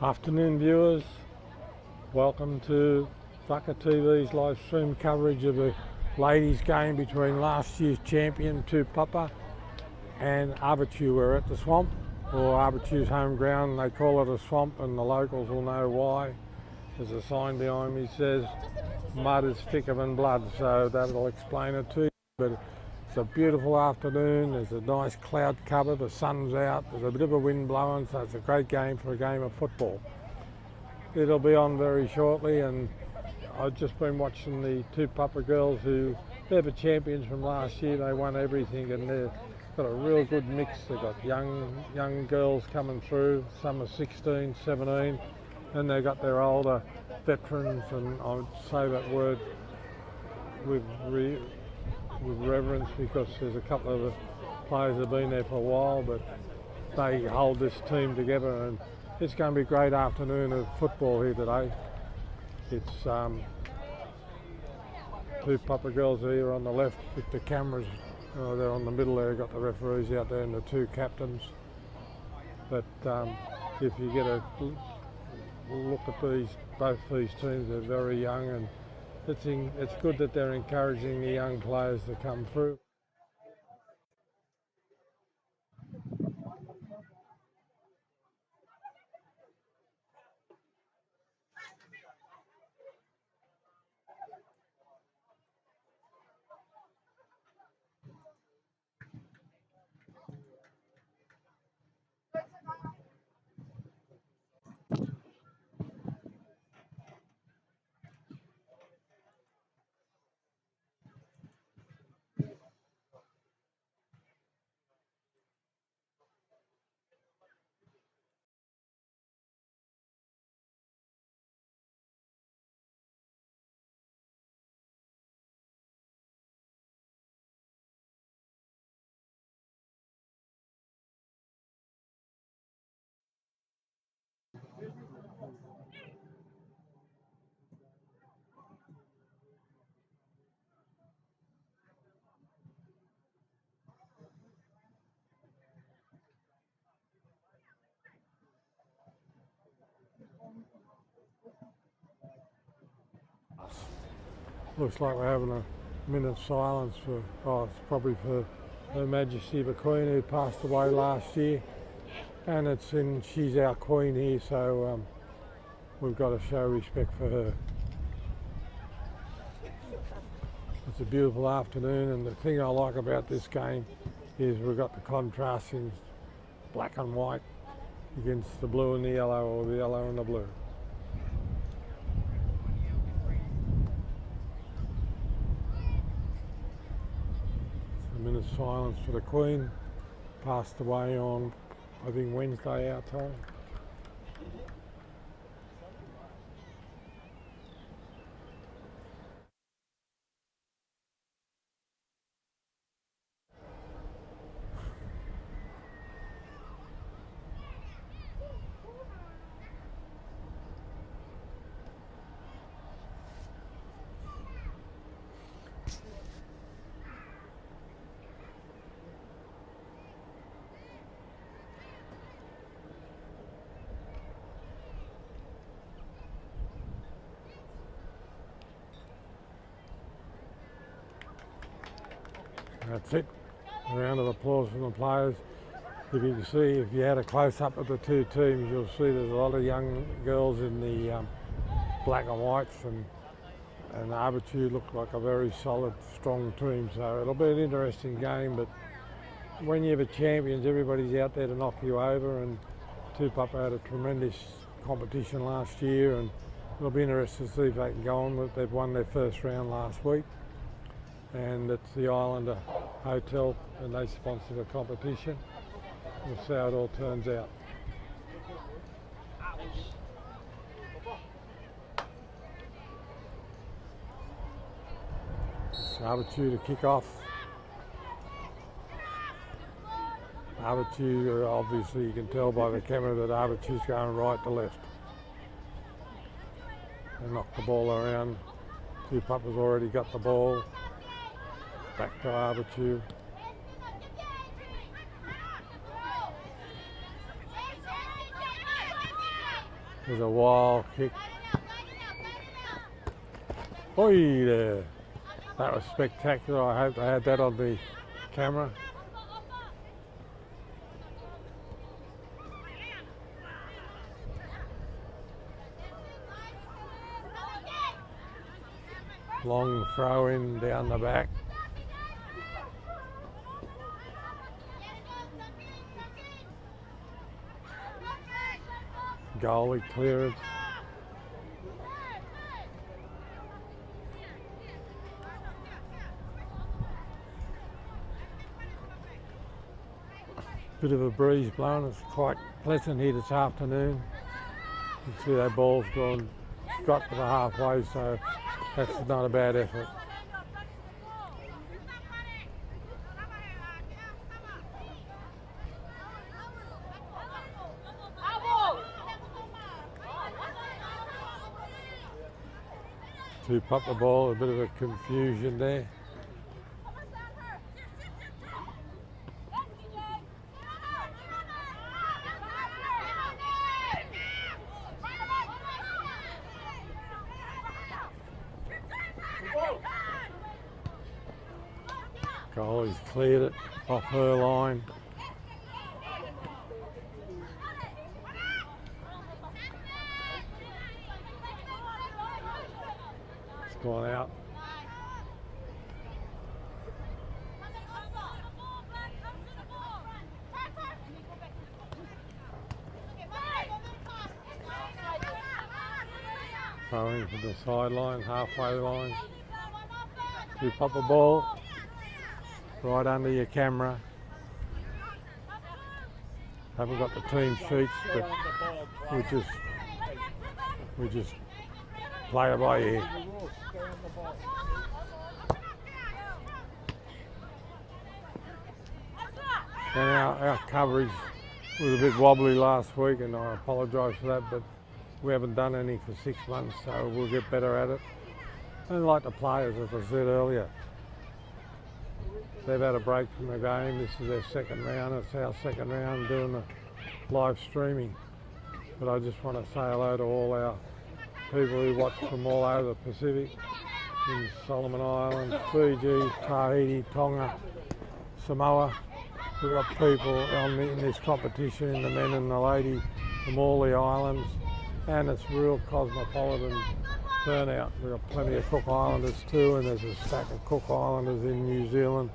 Afternoon viewers, welcome to Waka TV's live stream coverage of the ladies game between last year's champion Tupapa and Avatiu. We're at the swamp, or Avatiu's home ground. They call it a swamp and the locals will know why. There's a sign behind me says mud is thicker than blood, so that'll explain it to you. But it's a beautiful afternoon, there's a nice cloud cover, the sun's out, there's a bit of a wind blowing, so it's a great game for a game of football. It'll be on very shortly, and I've just been watching the Tupapa girls they're the champions from last year. They won everything and they've got a real good mix. They've got young girls coming through, some are 16, 17, and they've got their older veterans, and I would say that word with reverence because there's a couple of the players that have been there for a while, but they hold this team together, and it's going to be a great afternoon of football here today. It's Tupapa girls are here on the left with the cameras. They're on the middle there, got the referees out there and the two captains. But if you get a look at both these teams, they're very young, and it's good that they're encouraging the young players to come through. Looks like we're having a minute's silence for, it's probably for Her Majesty the Queen, who passed away last year, and she's our Queen here, so we've got to show respect for her. It's a beautiful afternoon, and the thing I like about this game is we've got the contrast in black and white against the blue and the yellow, or the yellow and the blue. A minute's silence for the Queen, passed away on, I think, Wednesday our time. That's it. A round of applause from the players. If you can see, if you had a close-up of the two teams, you'll see there's a lot of young girls in the black and whites, and Avatiu look like a very solid, strong team. So it'll be an interesting game, but when you're the champions, everybody's out there to knock you over, and Tupapa had a tremendous competition last year, and it'll be interesting to see if they can go on with it. They've won their first round last week, and it's the Islander Hotel, and they sponsor the competition. We'll see how it all turns out. So Avatiu to kick off. Avatiu, obviously you can tell by the camera that Avatiu's going right to left. They knock the ball around. Tupapa's already got the ball. Back to Avatiu. There's a wild kick. Oi there. That was spectacular. I hope I had that on the camera. Long throw in down the back. Goalie clearance. Bit of a breeze blowing. It's quite pleasant here this afternoon. You can see that ball's got to the halfway, so that's not a bad effort. Tupapa ball, a bit of a confusion there. Goalie's cleared it off her line. It's gone out. Throwing for the sideline, halfway line. Tupapa ball. Right under your camera. Haven't got the team sheets, but we just play it by ear. And our coverage was a bit wobbly last week, and I apologise for that, but we haven't done any for 6 months, so we'll get better at it. And like the players, as I said earlier, they've had a break from the game. This is their second round. It's our second round doing the live streaming. But I just want to say hello to all our people who watch from all over the Pacific, in Solomon Islands, Fiji, Tahiti, Tonga, Samoa. We've got people in this competition, the men and the ladies, from all the islands, and it's real cosmopolitan turnout. We've got plenty of Cook Islanders too, and there's a stack of Cook Islanders in New Zealand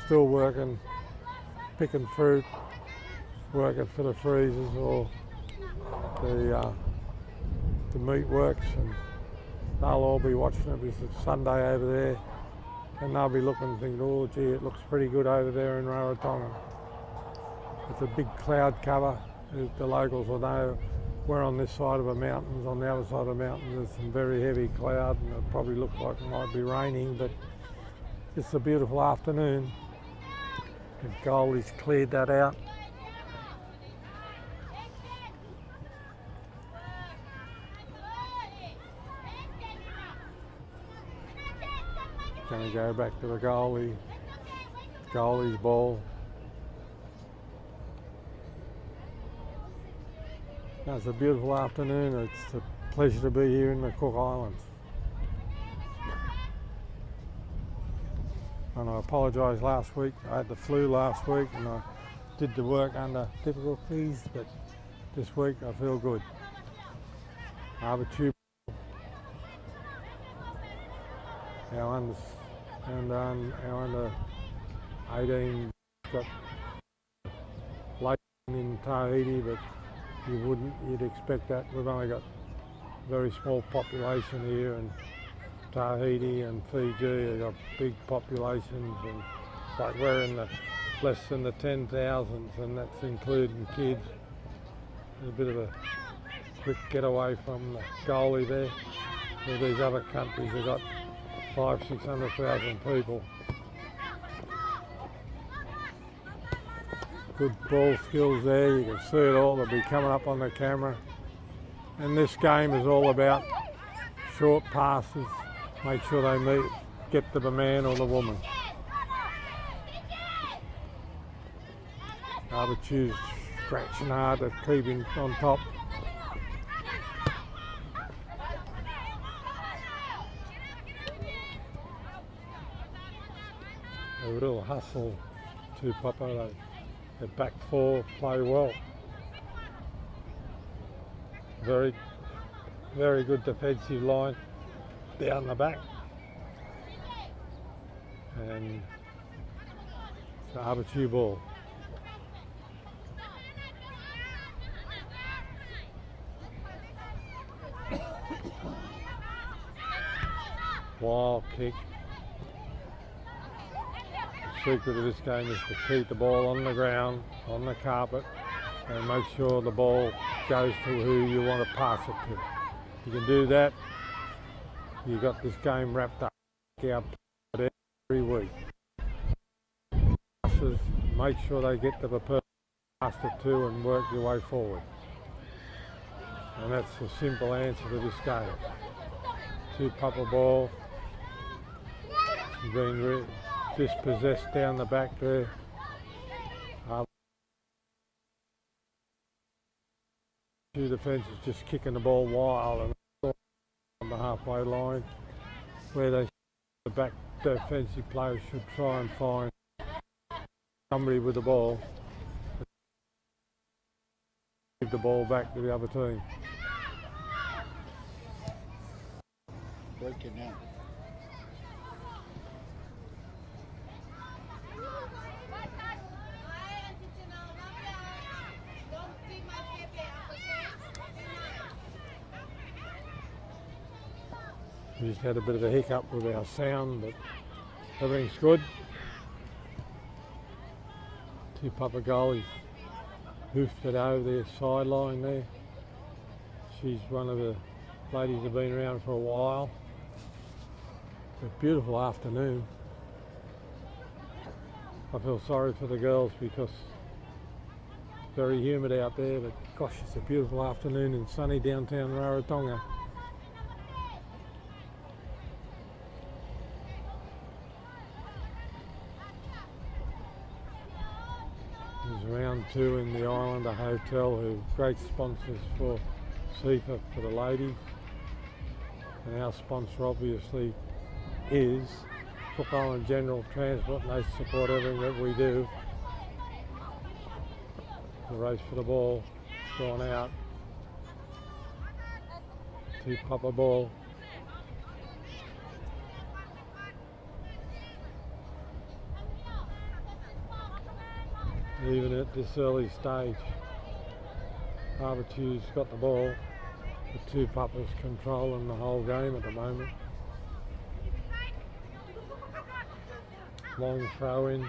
still working, picking fruit, working for the freezers or the meat works, and they'll all be watching it. It's Sunday over there, and they'll be looking and thinking, oh gee, it looks pretty good over there in Rarotonga. It's a big cloud cover. The locals will know we're on this side of the mountains. On the other side of the mountains there's some very heavy cloud, and it probably looks like it might be raining, but it's a beautiful afternoon. The goalie's cleared that out. Going to go back to the goalie's ball. Now, it's a beautiful afternoon. It's a pleasure to be here in the Cook Islands. And I apologise last week. I had the flu last week and I did the work under difficulties, but this week I feel good. Avatiu. Our under 18 got late in Tahiti, but you'd expect that. We've only got a very small population here, and Tahiti and Fiji have got big populations, and it's like we're in the less than the 10,000s, and that's including kids. There's a bit of a quick getaway from the goalie there. All these other countries have got 500,000-600,000 people. Good ball skills there, you can see it all, they'll be coming up on the camera. And this game is all about short passes, make sure they get to the man or the woman. Avatiu's scratching hard to keep him on top. a real hustle to Tupapa. The back four play well. Very good defensive line down the back. And it's the Avatiu ball. Wild kick. The secret of this game is to keep the ball on the ground, on the carpet, and make sure the ball goes to who you want to pass it to. If you can do that, you've got this game wrapped up. Every week. Make sure they get to the person you passed it to and work your way forward. And that's the simple answer to this game. Tupapa ball. Been dispossessed down the back there. Two defences just kicking the ball wild and on the halfway line, where the back defensive players should try and find somebody with the ball. Give the ball back to the other team. Breaking out. We just had a bit of a hiccup with our sound, but everything's good. Tupapa goalie hoofed it over the sideline there. She's one of the ladies that have been around for a while. It's a beautiful afternoon. I feel sorry for the girls because it's very humid out there, but gosh, it's a beautiful afternoon in sunny downtown Rarotonga. There's round two in the Islander Hotel, who are great sponsors for CIFA for the ladies. And our sponsor obviously is Cook Island General Transport, and they support everything that we do. The race for the ball gone out. Tupapa ball. Even at this early stage, Avatiu's got the ball. The Tupapa's controlling the whole game at the moment. Long throw in.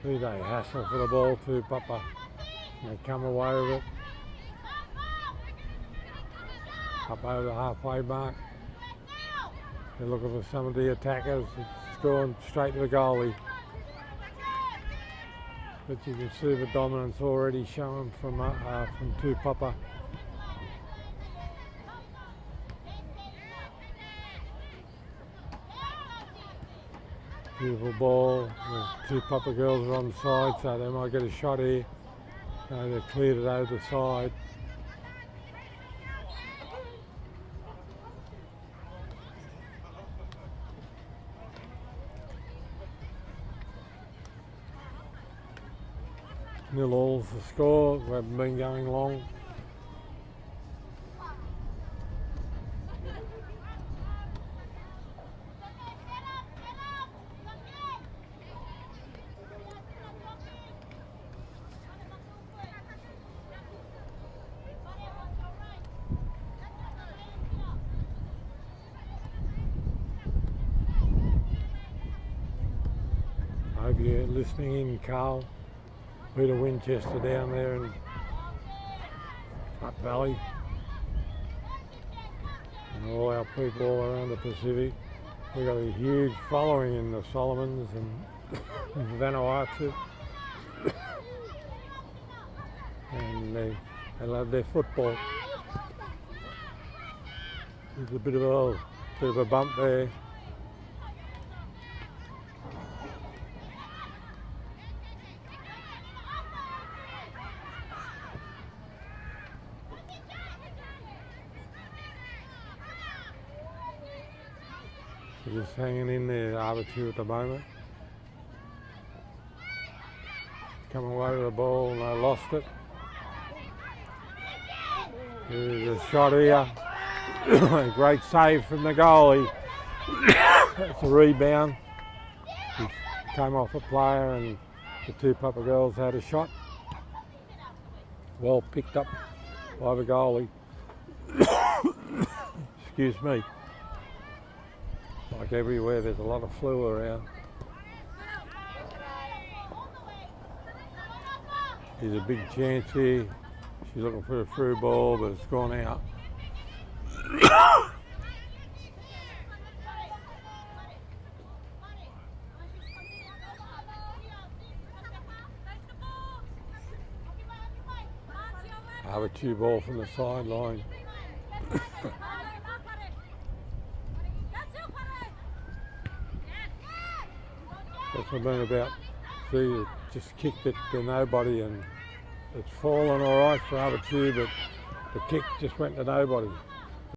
Who they hassle for the ball, Tupapa. They come away with it. Up over the halfway mark. They're looking for some of the attackers. It's going straight to the goalie. But you can see the dominance already showing from Tupapa. Beautiful ball. The Tupapa girls are on the side, so they might get a shot here. No, they've cleared it over the side. Nil all's the score. We haven't been going long. I hope you're listening in, Carl. Peter Winchester down there in Hutt Valley, and all our people all around the Pacific. We've got a huge following in the Solomons and Vanuatu, and they love their football. There's a bit of a bump there. They're just hanging in there, Avatiu, at the moment. Coming away with the ball and they lost it. There's a shot here. Great save from the goalie. That's a rebound. He came off a player and the Tupapa girls had a shot. Well picked up by the goalie. Excuse me. Like everywhere, there's a lot of flu around. There's a big chance here. She's looking for a through ball, but it's gone out. Avatiu ball from the sideline. That's what I'm been about. See, it just kicked it to nobody and it's fallen all right for Avatiu, but the kick just went to nobody.